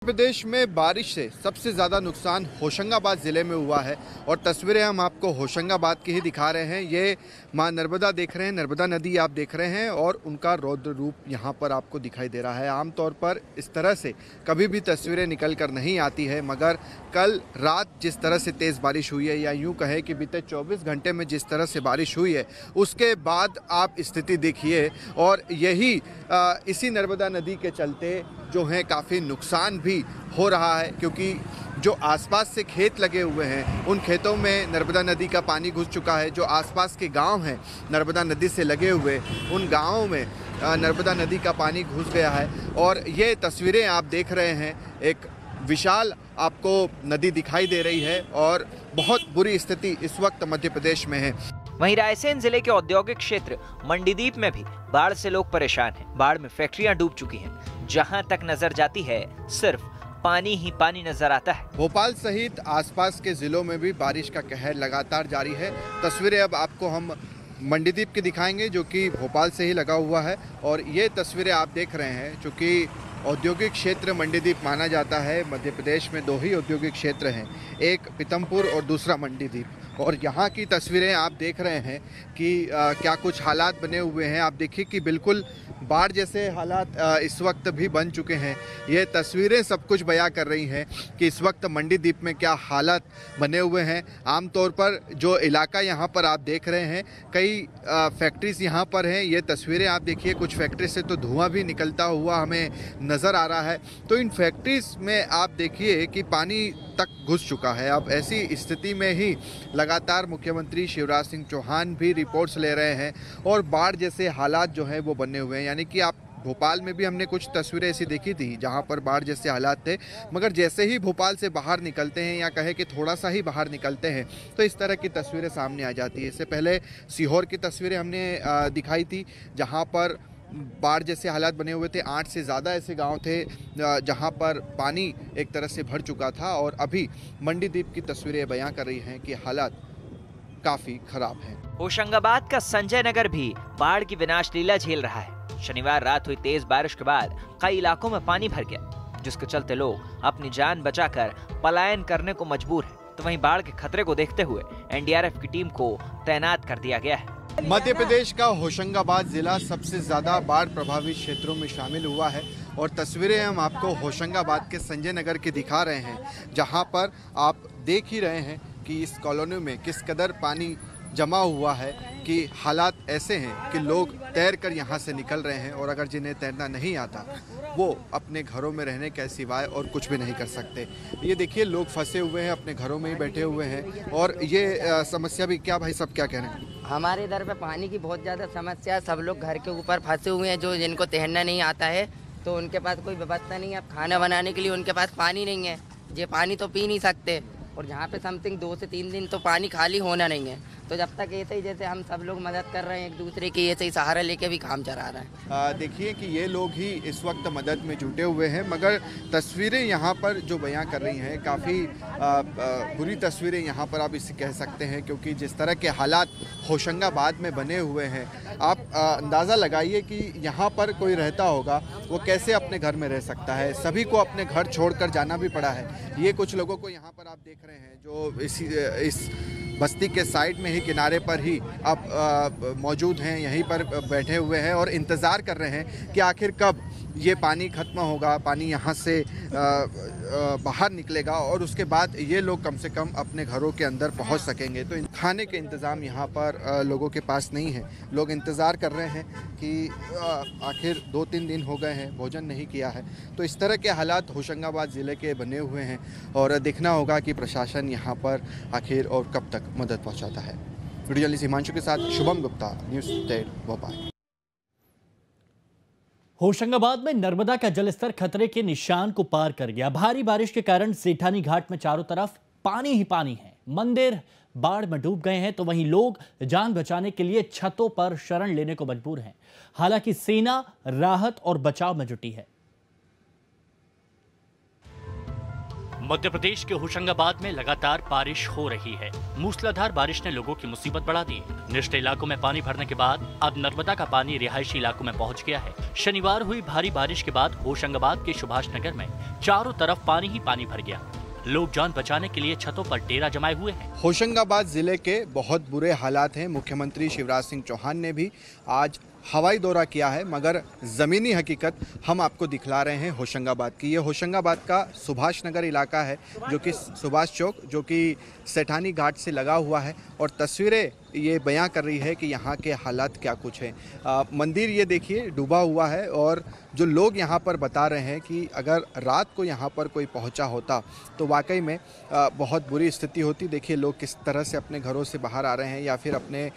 प्रदेश में बारिश से सबसे ज़्यादा नुकसान होशंगाबाद ज़िले में हुआ है और तस्वीरें हम आपको होशंगाबाद की ही दिखा रहे हैं। ये मां नर्मदा देख रहे हैं, नर्मदा नदी आप देख रहे हैं और उनका रौद्र रूप यहाँ पर आपको दिखाई दे रहा है। आमतौर पर इस तरह से कभी भी तस्वीरें निकल कर नहीं आती है, मगर कल रात जिस तरह से तेज़ बारिश हुई है या यूँ कहें कि बीते 24 घंटे में जिस तरह से बारिश हुई है, उसके बाद आप स्थिति देखिए। और यही इसी नर्मदा नदी के चलते जो है काफ़ी नुकसान भी हो रहा है, क्योंकि जो आसपास से खेत लगे हुए हैं उन खेतों में नर्मदा नदी का पानी घुस चुका है। जो आसपास के गांव हैं नर्मदा नदी से लगे हुए, उन गांवों में नर्मदा नदी का पानी घुस गया है। और ये तस्वीरें आप देख रहे हैं, एक विशाल आपको नदी दिखाई दे रही है और बहुत बुरी स्थिति इस वक्त मध्य प्रदेश में है। वहीं रायसेन जिले के औद्योगिक क्षेत्र मंडीदीप में भी बाढ़ से लोग परेशान हैं। बाढ़ में फैक्ट्रियां डूब चुकी हैं। जहां तक नजर जाती है सिर्फ पानी ही पानी नजर आता है। भोपाल सहित आसपास के जिलों में भी बारिश का कहर लगातार जारी है। तस्वीरें अब आपको हम मंडीदीप की दिखाएंगे, जो कि भोपाल से ही लगा हुआ है। और ये तस्वीरें आप देख रहे हैं, चूँकि औद्योगिक क्षेत्र मंडीदीप माना जाता है। मध्य प्रदेश में दो ही औद्योगिक क्षेत्र हैं, एक पीतमपुर और दूसरा मंडीदीप। और यहाँ की तस्वीरें आप देख रहे हैं कि क्या कुछ हालात बने हुए हैं। आप देखिए कि बिल्कुल बाढ़ जैसे हालात इस वक्त भी बन चुके हैं। ये तस्वीरें सब कुछ बयां कर रही हैं कि इस वक्त मंडीदीप में क्या हालात बने हुए हैं। आमतौर पर जो इलाका यहाँ पर आप देख रहे हैं, कई फैक्ट्रीज यहाँ पर हैं। ये तस्वीरें आप देखिए, कुछ फैक्ट्री से तो धुआं भी निकलता हुआ हमें नज़र आ रहा है। तो इन फैक्ट्रीज में आप देखिए कि पानी तक घुस चुका है। अब ऐसी स्थिति में ही लगातार मुख्यमंत्री शिवराज सिंह चौहान भी रिपोर्ट्स ले रहे हैं और बाढ़ जैसे हालात जो हैं वो बने हुए हैं। यानी कि आप भोपाल में भी हमने कुछ तस्वीरें ऐसी देखी थी जहां पर बाढ़ जैसे हालात थे, मगर जैसे ही भोपाल से बाहर निकलते हैं या कहे कि थोड़ा सा ही बाहर निकलते हैं तो इस तरह की तस्वीरें सामने आ जाती है। इससे पहले सीहोर की तस्वीरें हमने दिखाई थी, जहाँ पर बाढ़ जैसे हालात बने हुए थे। 8 से ज़्यादा ऐसे गांव थे जहां पर पानी एक तरह से भर चुका था। और अभी मंडीदीप की तस्वीरें बयां कर रही हैं कि हालात काफ़ी खराब हैं। होशंगाबाद का संजय नगर भी बाढ़ की विनाश लीला झेल रहा है। शनिवार रात हुई तेज बारिश के बाद कई इलाकों में पानी भर गया, जिसके चलते लोग अपनी जान बचाकर पलायन करने को मजबूर हैं। तो वहीं बाढ़ के खतरे को देखते हुए एनडीआरएफ की टीम को तैनात कर दिया गया है। मध्य प्रदेश का होशंगाबाद जिला सबसे ज़्यादा बाढ़ प्रभावित क्षेत्रों में शामिल हुआ है। और तस्वीरें हम आपको होशंगाबाद के संजय नगर की दिखा रहे हैं, जहां पर आप देख ही रहे हैं कि इस कॉलोनी में किस कदर पानी जमा हुआ है कि हालात ऐसे हैं कि लोग तैर कर यहाँ से निकल रहे हैं। और अगर जिन्हें तैरना नहीं आता वो अपने घरों में रहने के सिवाय और कुछ भी नहीं कर सकते। ये देखिए, लोग फंसे हुए हैं, अपने घरों में ही बैठे हुए हैं। और ये समस्या भी क्या, भाई सब क्या कह रहे हैं? हमारे इधर पे पानी की बहुत ज़्यादा समस्या है। सब लोग घर के ऊपर फंसे हुए हैं, जो जिनको तैरना नहीं आता है तो उनके पास कोई व्यवस्था नहीं है। अब खाना बनाने के लिए उनके पास पानी नहीं है, ये पानी तो पी नहीं सकते। और जहाँ पे समथिंग 2 से 3 दिन तो पानी खाली होना नहीं है। तो जब तक ऐसे ही, जैसे हम सब लोग मदद कर रहे हैं एक दूसरे की, ऐसे ही सहारा लेके भी काम चला रहा है। देखिए कि ये लोग ही इस वक्त मदद में जुटे हुए हैं, मगर तस्वीरें यहाँ पर जो बयां कर रही हैं काफ़ी बुरी तस्वीरें यहाँ पर आप इसे कह सकते हैं। क्योंकि जिस तरह के हालात होशंगाबाद में बने हुए हैं, आप अंदाज़ा लगाइए कि यहाँ पर कोई रहता होगा वो कैसे अपने घर में रह सकता है। सभी को अपने घर छोड़कर जाना भी पड़ा है। ये कुछ लोगों को यहाँ पर आप देख रहे हैं जो इस बस्ती के साइड में ही, किनारे पर ही आप मौजूद हैं, यहीं पर बैठे हुए हैं और इंतज़ार कर रहे हैं कि आखिर कब ये पानी ख़त्म होगा, पानी यहाँ से बाहर निकलेगा और उसके बाद ये लोग कम से कम अपने घरों के अंदर पहुँच सकेंगे। तो खाने के इंतज़ाम यहाँ पर लोगों के पास नहीं है। लोग इंतज़ार कर रहे हैं कि आखिर 2-3 दिन हो गए हैं, भोजन नहीं किया है। तो इस तरह के हालात होशंगाबाद ज़िले के बने हुए हैं और देखना होगा कि प्रशासन यहाँ पर आखिर और कब तक मदद पहुँचाता है। वीडियो जर्नलिस्ट हिमांशु के साथ शुभम गुप्ता, न्यूज़ 8 भोपाल। होशंगाबाद में नर्मदा का जलस्तर खतरे के निशान को पार कर गया। भारी बारिश के कारण सेठानी घाट में चारों तरफ पानी ही पानी है। मंदिर बाढ़ में डूब गए हैं, तो वहीं लोग जान बचाने के लिए छतों पर शरण लेने को मजबूर हैं। हालांकि सेना राहत और बचाव में जुटी है। मध्य प्रदेश के होशंगाबाद में लगातार बारिश हो रही है। मूसलाधार बारिश ने लोगों की मुसीबत बढ़ा दी। निचले इलाकों में पानी भरने के बाद अब नर्मदा का पानी रिहायशी इलाकों में पहुंच गया है। शनिवार हुई भारी बारिश के बाद होशंगाबाद के सुभाष नगर में चारों तरफ पानी ही पानी भर गया। लोग जान बचाने के लिए छतों पर डेरा जमाए हुए हैं। होशंगाबाद जिले के बहुत बुरे हालात हैं। मुख्यमंत्री शिवराज सिंह चौहान ने भी आज हवाई दौरा किया है, मगर ज़मीनी हकीकत हम आपको दिखला रहे हैं होशंगाबाद की। ये होशंगाबाद का सुभाष नगर इलाका है, जो कि सुभाष चौक, जो कि सेठानी घाट से लगा हुआ है, और तस्वीरें ये बयां कर रही है कि यहाँ के हालात क्या कुछ हैं। मंदिर ये देखिए डूबा हुआ है, और जो लोग यहाँ पर बता रहे हैं कि अगर रात को यहाँ पर कोई पहुँचा होता तो वाकई में बहुत बुरी स्थिति होती। देखिए लोग किस तरह से अपने घरों से बाहर आ रहे हैं, या फिर अपने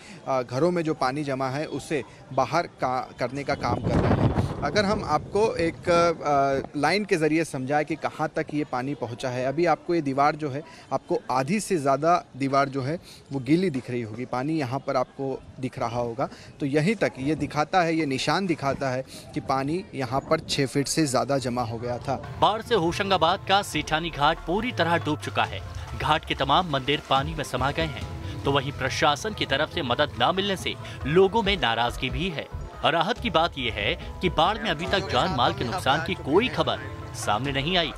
घरों में जो पानी जमा है उसे बाहर करने का काम कर रहे हैं। अगर हम आपको एक लाइन के ज़रिए समझाएं कि कहाँ तक ये पानी पहुँचा है, अभी आपको ये दीवार जो है, आपको आधी से ज़्यादा दीवार जो है वो गीली दिख रही होगी, पानी यहाँ पर आपको दिख रहा होगा। तो यहीं तक ये दिखाता है, ये निशान दिखाता है कि पानी यहाँ पर 6 फीट से ज़्यादा जमा हो गया था। बाढ़ से होशंगाबाद का सेठानी घाट पूरी तरह डूब चुका है। घाट के तमाम मंदिर पानी में समा गए हैं। तो वहीं प्रशासन की तरफ से मदद न मिलने से लोगों में नाराजगी भी है। राहत की बात यह है कि बाढ़ में अभी तक जान माल के नुकसान की कोई खबर सामने नहीं आई।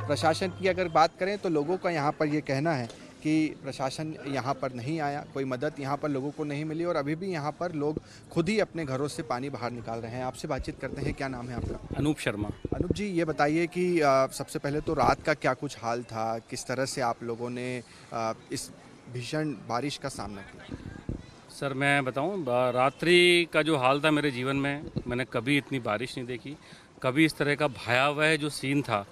प्रशासन की अगर बात करें तो लोगों का यहाँ पर ये कहना है कि प्रशासन यहाँ पर नहीं आया, कोई मदद यहाँ पर लोगों को नहीं मिली, और अभी भी यहाँ पर लोग खुद ही अपने घरों से पानी बाहर निकाल रहे हैं। आपसे बातचीत करते हैं। क्या नाम है आपका? अनूप शर्मा। अनूप जी, ये बताइए कि सबसे पहले तो रात का क्या कुछ हाल था, किस तरह से आप लोगों ने इस भीषण बारिश का सामना किया? सर मैं बताऊं, रात्रि का जो हाल था मेरे जीवन में, मैंने कभी इतनी बारिश नहीं देखी, कभी इस तरह का भयावह जो सीन था,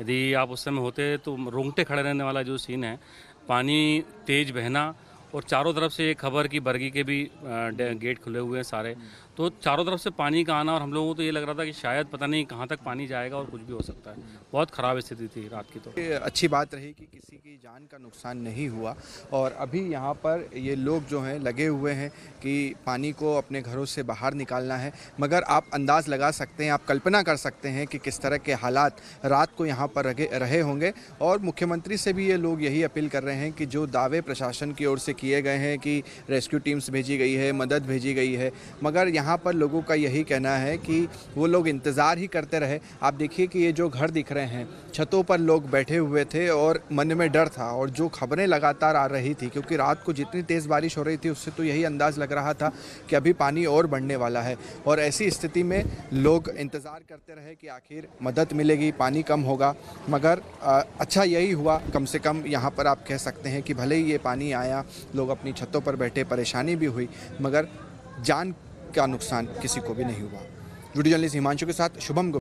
यदि आप उस समय होते तो रोंगटे खड़े रहने वाला जो सीन है। पानी तेज बहना, और चारों तरफ से एक खबर की बरगी के भी गेट खुले हुए हैं सारे, तो चारों तरफ से पानी का आना, और हम लोगों को तो ये लग रहा था कि शायद पता नहीं कहाँ तक पानी जाएगा और कुछ भी हो सकता है। बहुत ख़राब स्थिति थी रात की। तो अच्छी बात रही कि किसी की जान का नुकसान नहीं हुआ, और अभी यहाँ पर ये लोग जो हैं लगे हुए हैं कि पानी को अपने घरों से बाहर निकालना है। मगर आप अंदाज़ लगा सकते हैं, आप कल्पना कर सकते हैं कि किस तरह के हालात रात को यहाँ पर रहे होंगे। और मुख्यमंत्री से भी ये लोग यही अपील कर रहे हैं कि जो दावे प्रशासन की ओर से किए गए हैं कि रेस्क्यू टीम्स भेजी गई है, मदद भेजी गई है, मगर यहाँ पर लोगों का यही कहना है कि वो लोग इंतज़ार ही करते रहे। आप देखिए कि ये जो घर दिख रहे हैं, छतों पर लोग बैठे हुए थे और मन में डर था, और जो खबरें लगातार आ रही थी, क्योंकि रात को जितनी तेज़ बारिश हो रही थी उससे तो यही अंदाज़ लग रहा था कि अभी पानी और बढ़ने वाला है। और ऐसी स्थिति में लोग इंतज़ार करते रहे कि आखिर मदद मिलेगी, पानी कम होगा। मगर अच्छा यही हुआ, कम से कम यहाँ पर आप कह सकते हैं कि भले ही ये पानी आया, लोग अपनी छतों पर बैठे, परेशानी भी हुई, मगर जान का नुकसान किसी को भी नहीं हुआ। वीडियो जर्नलिस्ट हिमांशु के साथ शुभम।